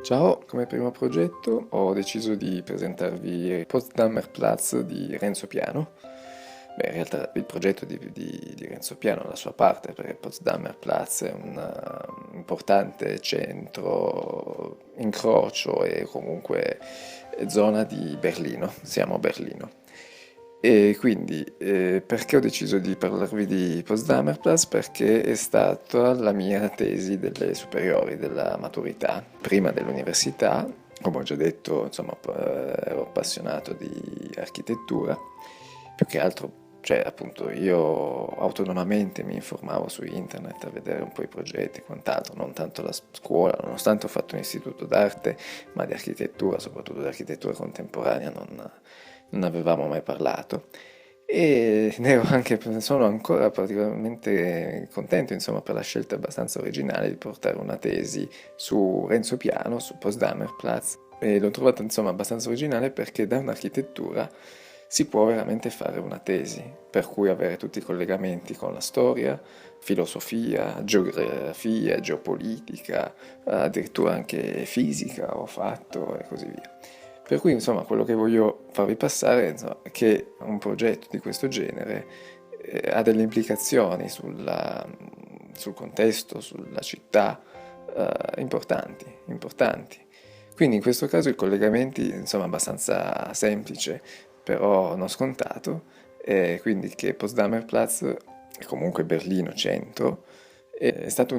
Ciao, come primo progetto ho deciso di presentarvi Potsdamer Platz di Renzo Piano. Beh, in realtà il progetto di Renzo Piano ha la sua parte, perché Potsdamer Platz è un importante centro, incrocio e comunque zona di Berlino, siamo a Berlino. E quindi perché ho deciso di parlarvi di Potsdamer Platz? Perché è stata la mia tesi delle superiori, della maturità, prima dell'università. Come ho già detto, insomma, ero appassionato di architettura, più che altro, cioè appunto io autonomamente mi informavo su internet a vedere un po' i progetti e quant'altro, non tanto la scuola, nonostante ho fatto un istituto d'arte, ma di architettura, soprattutto di architettura contemporanea, non avevamo mai parlato. E sono ancora particolarmente contento, insomma, per la scelta abbastanza originale di portare una tesi su Renzo Piano, su Potsdamer Platz. E l'ho trovata, insomma, abbastanza originale perché da un'architettura si può veramente fare una tesi, per cui avere tutti i collegamenti con la storia, filosofia, geografia, geopolitica, addirittura anche fisica ho fatto e così via. Per cui, insomma, quello che voglio farvi passare, insomma, è che un progetto di questo genere ha delle implicazioni sul contesto, sulla città, importanti. Quindi in questo caso i collegamenti, insomma, abbastanza semplice, però non scontato, e quindi che Potsdamer Platz è comunque Berlino centro, è stato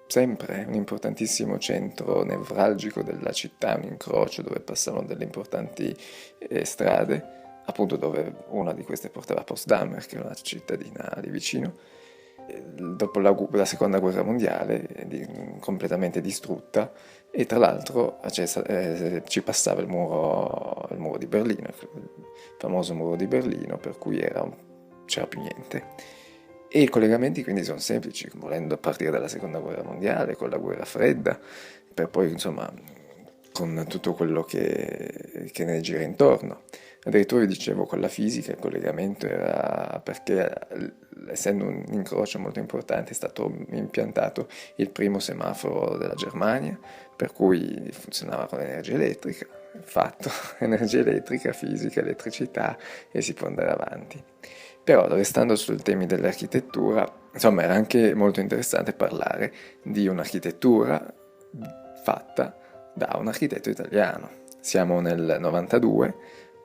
sempre un importantissimo centro nevralgico della città, un incrocio dove passavano delle importanti strade, appunto dove una di queste portava a Potsdamer, che è una cittadina lì vicino. Dopo la seconda guerra mondiale, completamente distrutta, e tra l'altro ci passava il muro di Berlino, il famoso muro di Berlino, per cui c'era più niente. E i collegamenti quindi sono semplici, volendo partire dalla seconda guerra mondiale, con la guerra fredda, per poi insomma con tutto quello che ne gira intorno. Addirittura vi dicevo con la fisica il collegamento era perché essendo un incrocio molto importante è stato impiantato il primo semaforo della Germania, per cui funzionava con energia elettrica, fatto, energia elettrica, fisica, elettricità e si può andare avanti. Però restando sul temi dell'architettura, insomma era anche molto interessante parlare di un'architettura fatta da un architetto italiano. Siamo nel 92,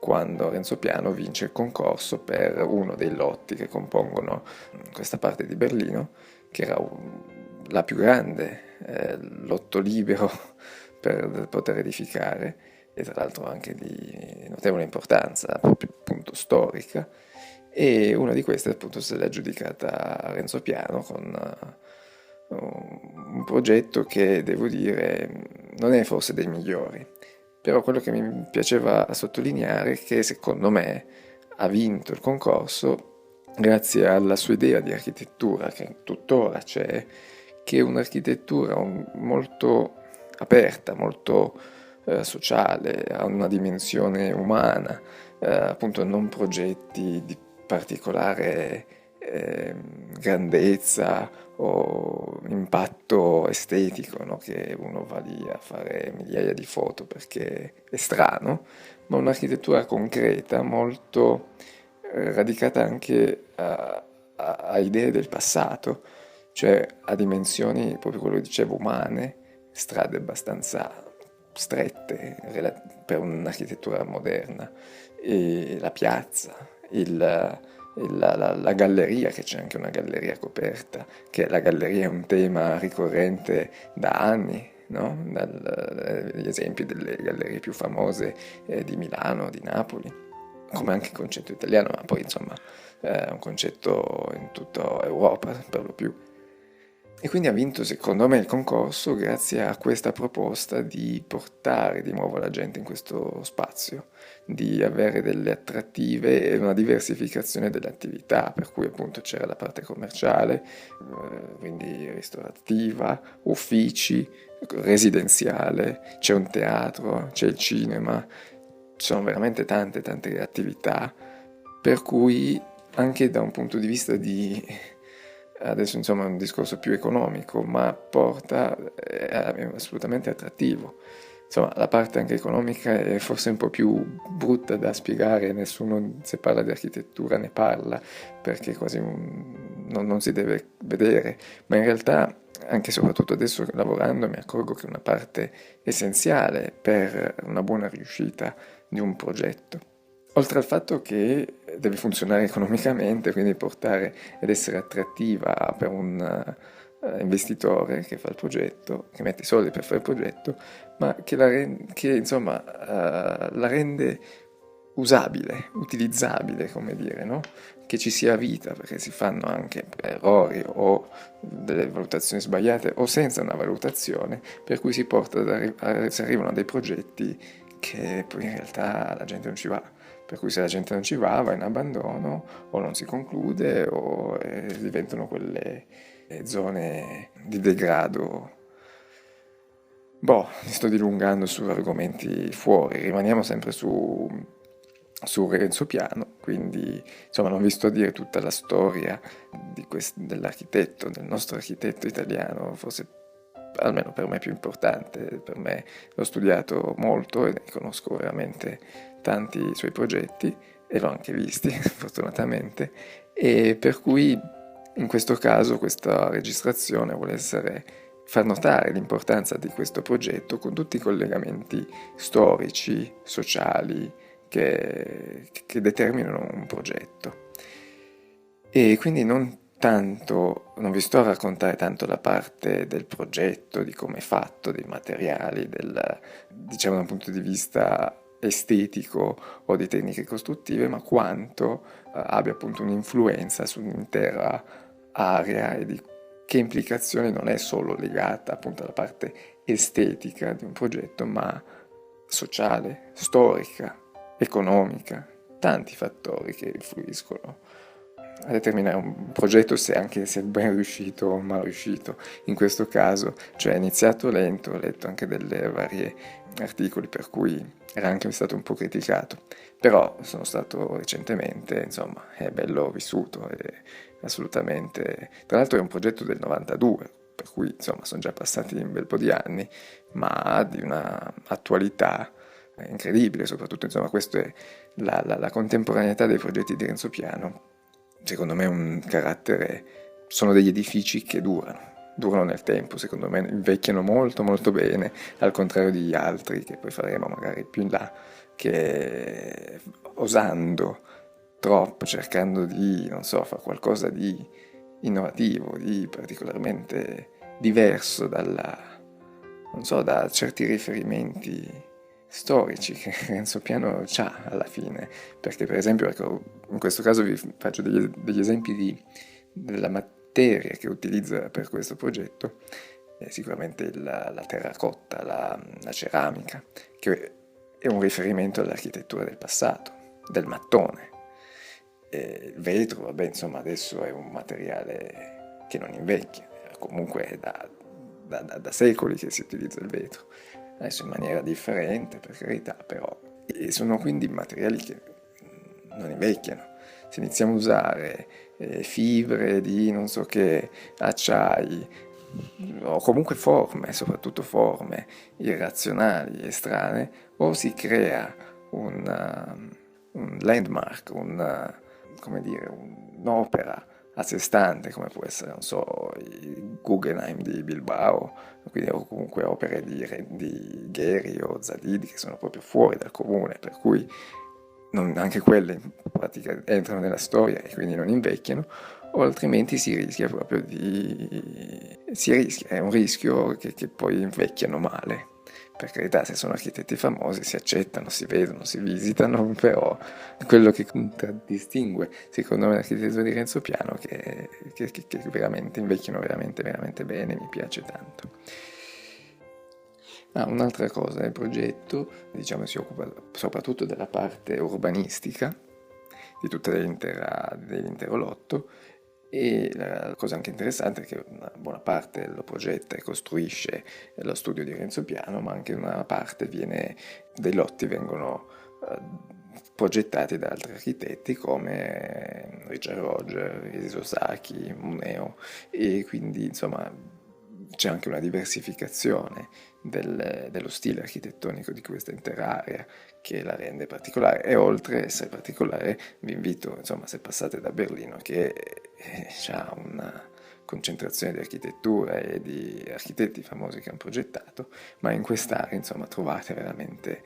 quando Renzo Piano vince il concorso per uno dei lotti che compongono questa parte di Berlino, che era la più grande lotto libero per poter edificare, e tra l'altro anche di notevole importanza, proprio appunto storica, e una di queste appunto se l'è aggiudicata a Renzo Piano con un progetto che devo dire non è forse dei migliori, però quello che mi piaceva sottolineare è che secondo me ha vinto il concorso grazie alla sua idea di architettura che tuttora c'è, che è un'architettura molto aperta, molto sociale, ha una dimensione umana, appunto non progetti di particolare grandezza o impatto estetico, no? Che uno va lì a fare migliaia di foto perché è strano, ma un'architettura concreta, molto radicata anche a idee del passato, cioè a dimensioni, proprio quello che dicevo, umane, strade abbastanza strette per un'architettura moderna, e la piazza, la galleria, che c'è anche una galleria coperta, che la galleria è un tema ricorrente da anni, no? Gli esempi delle gallerie più famose di Milano, di Napoli, come anche il concetto italiano, ma poi insomma è un concetto in tutta Europa per lo più. E quindi ha vinto secondo me il concorso grazie a questa proposta di portare di nuovo la gente in questo spazio, di avere delle attrattive e una diversificazione delle attività, per cui appunto c'era la parte commerciale, quindi ristorativa, uffici, residenziale, c'è un teatro, c'è il cinema, ci sono veramente tante attività, per cui anche da un punto di vista di adesso insomma è un discorso più economico, ma porta, è assolutamente attrattivo. Insomma, la parte anche economica è forse un po' più brutta da spiegare, nessuno se parla di architettura ne parla, perché quasi non si deve vedere, ma in realtà anche e soprattutto adesso lavorando mi accorgo che è una parte essenziale per una buona riuscita di un progetto. Oltre al fatto che deve funzionare economicamente, quindi portare ed essere attrattiva per un investitore che fa il progetto, che mette i soldi per fare il progetto, ma insomma, la rende usabile, utilizzabile, come dire, no? Che ci sia vita, perché si fanno anche errori o delle valutazioni sbagliate o senza una valutazione, per cui si arrivano a dei progetti che poi in realtà la gente non ci va. Per cui se la gente non ci va in abbandono o non si conclude o diventano quelle zone di degrado. Boh, mi sto dilungando su argomenti fuori, rimaniamo sempre su Renzo Piano, quindi insomma non vi sto a dire tutta la storia dell'architetto, del nostro architetto italiano, forse almeno per me più importante, per me l'ho studiato molto e ne conosco veramente tanti suoi progetti e l'ho anche visti fortunatamente, e per cui in questo caso questa registrazione vuole far notare l'importanza di questo progetto con tutti i collegamenti storici, sociali che determinano un progetto. E quindi non vi sto a raccontare tanto la parte del progetto, di come è fatto, dei materiali, diciamo da un punto di vista estetico o di tecniche costruttive, ma quanto abbia appunto un'influenza sull'intera area e di che implicazione non è solo legata appunto alla parte estetica di un progetto, ma sociale, storica, economica, tanti fattori che influiscono a determinare un progetto anche se è ben riuscito o mal riuscito. In questo caso, cioè è iniziato lento, ho letto anche delle varie articoli per cui era anche stato un po' criticato, però sono stato recentemente, insomma, è bello vissuto, è assolutamente. Tra l'altro è un progetto del 92, per cui insomma sono già passati un bel po' di anni, ma di una attualità incredibile, soprattutto insomma questo è la contemporaneità dei progetti di Renzo Piano. Secondo me è un carattere, sono degli edifici che durano nel tempo, secondo me invecchiano molto molto bene, al contrario di altri che poi faremo magari più in là, che osando troppo, cercando di, non so, fare qualcosa di innovativo, di particolarmente diverso non so, da certi riferimenti storici che Renzo Piano c'ha alla fine, perché per esempio, ecco, in questo caso vi faccio degli esempi della materia che utilizza per questo progetto, sicuramente la terracotta, la ceramica, che è un riferimento all'architettura del passato, del mattone. Il vetro, vabbè, insomma, adesso è un materiale che non invecchia, comunque è da secoli che si utilizza il vetro, adesso in maniera differente, per carità, però sono quindi materiali che non invecchiano. Se iniziamo a usare fibre di non so che, acciai, o comunque forme, soprattutto forme irrazionali e strane, o si crea un landmark, come dire, un'opera a sé stante, come può essere, non so, il Guggenheim di Bilbao, quindi, o comunque opere di Gheri o Zadidi che sono proprio fuori dal comune, per cui anche quelle in pratica entrano nella storia e quindi non invecchiano, o altrimenti si rischia proprio è un rischio che poi invecchiano male. Per carità, se sono architetti famosi si accettano, si vedono, si visitano, però quello che contraddistingue secondo me l'architettura di Renzo Piano che veramente invecchiano veramente, veramente bene, mi piace tanto. Un'altra cosa, il progetto, diciamo, si occupa soprattutto della parte urbanistica di tutta dell'intero lotto, e la cosa anche interessante è che una buona parte lo progetta e costruisce lo studio di Renzo Piano, ma anche una parte dei lotti vengono progettati da altri architetti come Richard Roger, Isozaki, Muneo, e quindi insomma c'è anche una diversificazione dello stile architettonico di questa intera area che la rende particolare. E oltre a essere particolare, vi invito, insomma, se passate da Berlino, che ha una concentrazione di architettura e di architetti famosi che hanno progettato, ma in quest'area, insomma, trovate veramente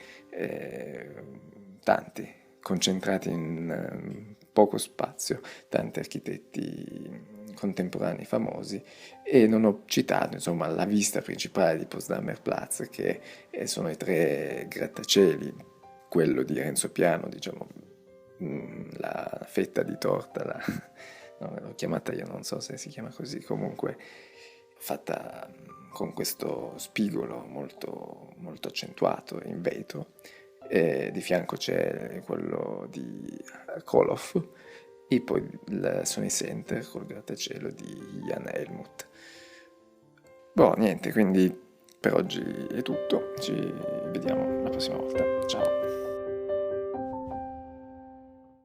tanti, concentrati in poco spazio, tanti architetti contemporanei famosi, e non ho citato, insomma, la vista principale di Potsdamer Platz, che sono i 3 grattacieli, quello di Renzo Piano, diciamo, la fetta di torta, no, l'ho chiamata io, non so se si chiama così, comunque fatta con questo spigolo molto, molto accentuato in vetro, e di fianco c'è quello di Koloff, e poi il Sony Center col grattacielo di Jan Helmut. Boh, niente, quindi per oggi è tutto, ci vediamo la prossima volta, ciao!